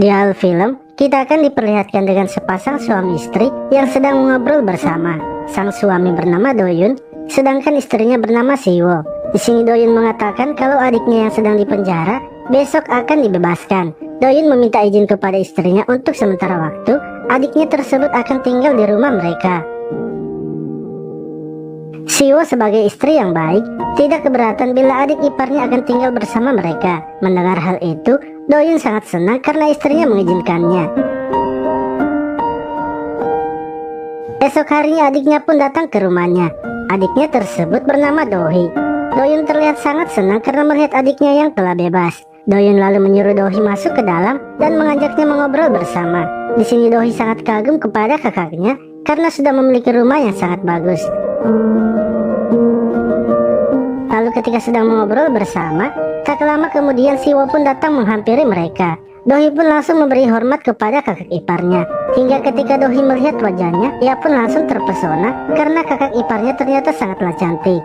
Di awal film, kita akan diperlihatkan dengan sepasang suami istri yang sedang mengobrol bersama. Sang suami bernama Doyun, sedangkan istrinya bernama Siwo. Di sini Doyun mengatakan kalau adiknya yang sedang dipenjara besok akan dibebaskan. Doyun meminta izin kepada istrinya untuk sementara waktu adiknya tersebut akan tinggal di rumah mereka. Siwo sebagai istri yang baik tidak keberatan bila adik iparnya akan tinggal bersama mereka. Mendengar hal itu, Doyun sangat senang karena istrinya mengizinkannya. Esok harinya adiknya pun datang ke rumahnya. Adiknya tersebut bernama Dohi. Doyun terlihat sangat senang karena melihat adiknya yang telah bebas. Doyun lalu menyuruh Dohi masuk ke dalam dan mengajaknya mengobrol bersama. Di sini Dohi sangat kagum kepada kakaknya karena sudah memiliki rumah yang sangat bagus. Lalu ketika sedang mengobrol bersama, tak lama kemudian Siwo pun datang menghampiri mereka. Dohi pun langsung memberi hormat kepada kakak iparnya. Hingga ketika Dohi melihat wajahnya, ia pun langsung terpesona karena kakak iparnya ternyata sangatlah cantik.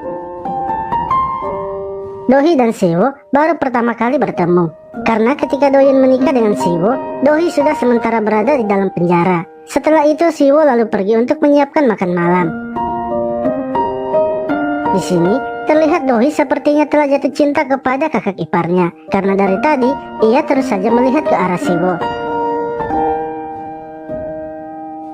Dohi dan Siwo baru pertama kali bertemu. Karena ketika Doyun menikah dengan Siwo, Dohi sudah sementara berada di dalam penjara. Setelah itu Siwo lalu pergi untuk menyiapkan makan malam. Di sini terlihat Dohi sepertinya telah jatuh cinta kepada kakak iparnya, karena dari tadi ia terus saja melihat ke arah Siwo.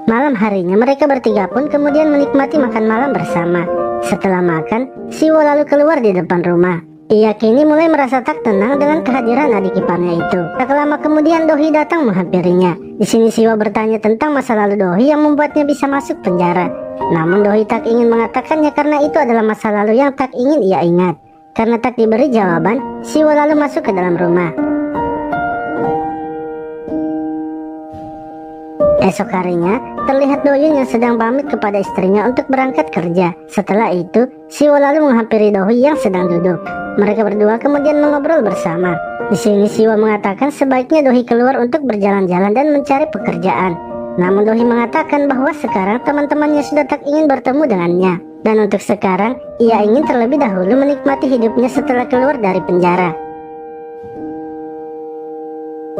Malam harinya mereka bertiga pun kemudian menikmati makan malam bersama. Setelah makan, Siwo lalu keluar di depan rumah. Ia kini mulai merasa tak tenang dengan kehadiran adik iparnya itu. Tak lama kemudian Dohi datang menghampirinya. Di sini Siwo bertanya tentang masa lalu Dohi yang membuatnya bisa masuk penjara. Namun Dohi tak ingin mengatakannya karena itu adalah masa lalu yang tak ingin ia ingat. Karena tak diberi jawaban, Siwo lalu masuk ke dalam rumah. Esok harinya, terlihat Doyun yang sedang pamit kepada istrinya untuk berangkat kerja. Setelah itu, Siwo lalu menghampiri Dohi yang sedang duduk. Mereka berdua kemudian mengobrol bersama. Di sini Siwo mengatakan sebaiknya Dohi keluar untuk berjalan-jalan dan mencari pekerjaan. Namun Dohi mengatakan bahwa sekarang teman-temannya sudah tak ingin bertemu dengannya. Dan untuk sekarang, ia ingin terlebih dahulu menikmati hidupnya setelah keluar dari penjara.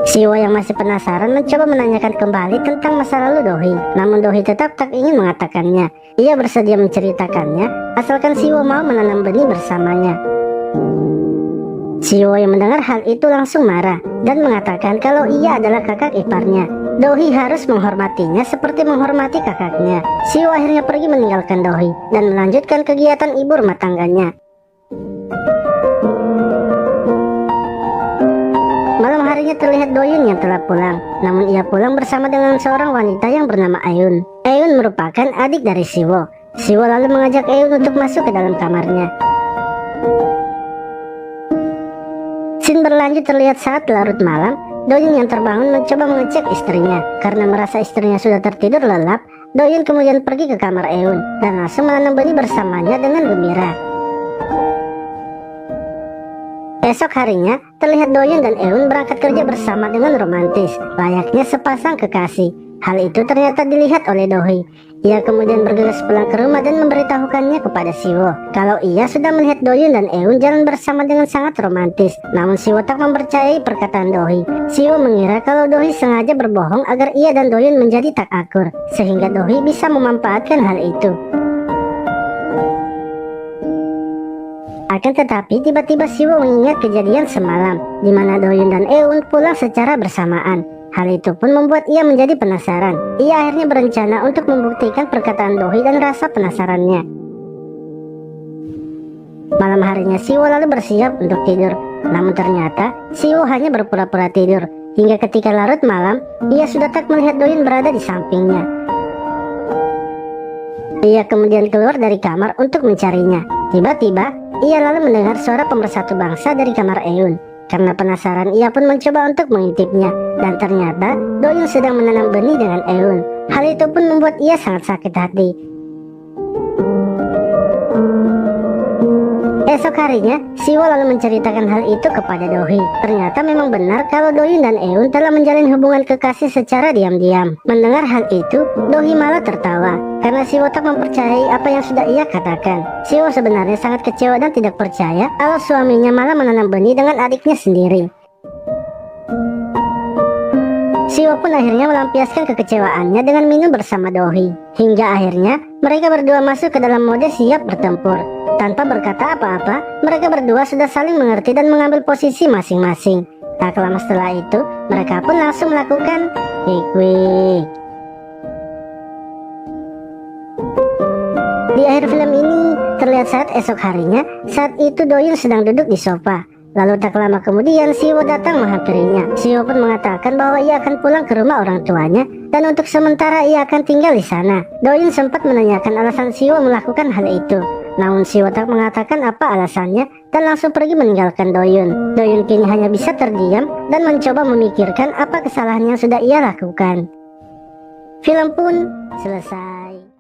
Siwo yang masih penasaran mencoba menanyakan kembali tentang masa lalu Dohi. Namun Dohi tetap tak ingin mengatakannya. Ia bersedia menceritakannya asalkan Siwo mau menanam benih bersamanya. Siwo yang mendengar hal itu langsung marah dan mengatakan kalau ia adalah kakak iparnya. Dohi harus menghormatinya seperti menghormati kakaknya. Siwo akhirnya pergi meninggalkan Dohi dan melanjutkan kegiatan ibu rumah tangganya. Malam harinya terlihat Doyun yang telah pulang. Namun ia pulang bersama dengan seorang wanita yang bernama Ayun. Ayun merupakan adik dari Siwo. Siwo lalu mengajak Ayun untuk masuk ke dalam kamarnya. Scene berlanjut terlihat saat larut malam. Doyun yang terbangun mencoba mengecek istrinya. Karena merasa istrinya sudah tertidur lelap, Doyun kemudian pergi ke kamar Ayun dan langsung menanam benih bersamanya dengan gembira. Esok harinya, terlihat Doyun dan Eun berangkat kerja bersama dengan romantis, layaknya sepasang kekasih. Hal itu ternyata dilihat oleh Dohi. Ia kemudian bergegas pulang ke rumah dan memberitahukannya kepada Siwo kalau ia sudah melihat Doyun dan Eun jalan bersama dengan sangat romantis. Namun Siwo tak mempercayai perkataan Dohi. Siwo mengira kalau Dohi sengaja berbohong agar ia dan Doyun menjadi tak akur, sehingga Dohi bisa memanfaatkan hal itu. Akan tetapi tiba-tiba Siwo mengingat kejadian semalam di mana Doyun dan Eun pulang secara bersamaan. Hal itu pun membuat ia menjadi penasaran. Ia akhirnya berencana untuk membuktikan perkataan Dohi dan rasa penasarannya. Malam harinya Siwo lalu bersiap untuk tidur. Namun ternyata Siwo hanya berpura-pura tidur. Hingga ketika larut malam, ia sudah tak melihat Doyun berada di sampingnya. Ia kemudian keluar dari kamar untuk mencarinya. Tiba-tiba ia lalu mendengar suara pemersatu bangsa dari kamar Eun. Karena penasaran ia pun mencoba untuk mengintipnya. Dan ternyata Doyun sedang menanam benih dengan Eun. Hal itu pun membuat ia sangat sakit hati. Esok harinya, Siwo lalu menceritakan hal itu kepada Dohi. Ternyata memang benar kalau Doyun dan Eun telah menjalin hubungan kekasih secara diam-diam. Mendengar hal itu, Dohi malah tertawa karena Siwo tak mempercayai apa yang sudah ia katakan. Siwo sebenarnya sangat kecewa dan tidak percaya kalau suaminya malah menanam benih dengan adiknya sendiri. Siwo pun akhirnya melampiaskan kekecewaannya dengan minum bersama Dohi. Hingga akhirnya mereka berdua masuk ke dalam mode siap bertempur. Tanpa berkata apa-apa, mereka berdua sudah saling mengerti dan mengambil posisi masing-masing. Tak lama setelah itu, mereka pun langsung melakukan quick. Di akhir film ini, terlihat saat esok harinya, saat itu Doyun sedang duduk di sofa. Lalu tak lama kemudian Siwo datang menghampirinya. Siwo pun mengatakan bahwa ia akan pulang ke rumah orang tuanya dan untuk sementara ia akan tinggal di sana. Doyun sempat menanyakan alasan Siwo melakukan hal itu. Namun Siwo tak mengatakan apa alasannya dan langsung pergi meninggalkan Doyun. Doyun kini hanya bisa terdiam dan mencoba memikirkan apa kesalahan yang sudah ia lakukan. Film pun selesai.